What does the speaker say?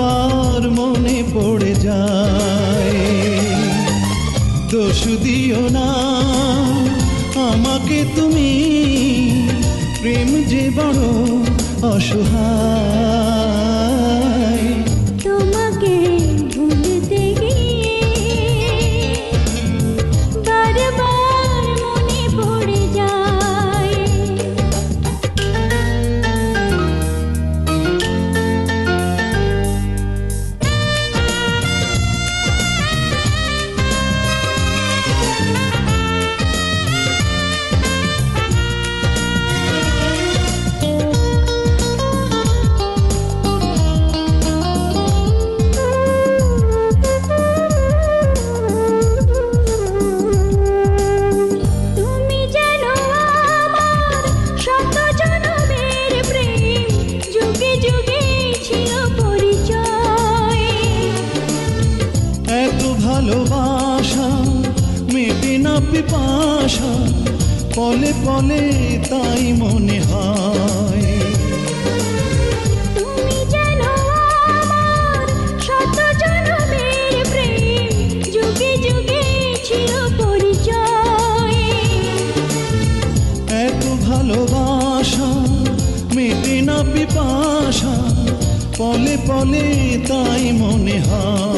বারবার মনে পড়ে যায়। দোষ দিও না আমাকে তুমি, প্রেম যে বড় অসহায়। তোমাকে ভুলতে গিয়ে বারবার মনে পড়ে যায়। ভালোবাসা মেটে না পিপাসা, পলে পলে তাই মনে হয়। তুমি জানো আমার শত জনমের প্রেম, যুগে যুগে ছিল পরিচয়। এত ভালোবাসা মেটে না পিপাসা, পলে পলে তাই মনে হয়।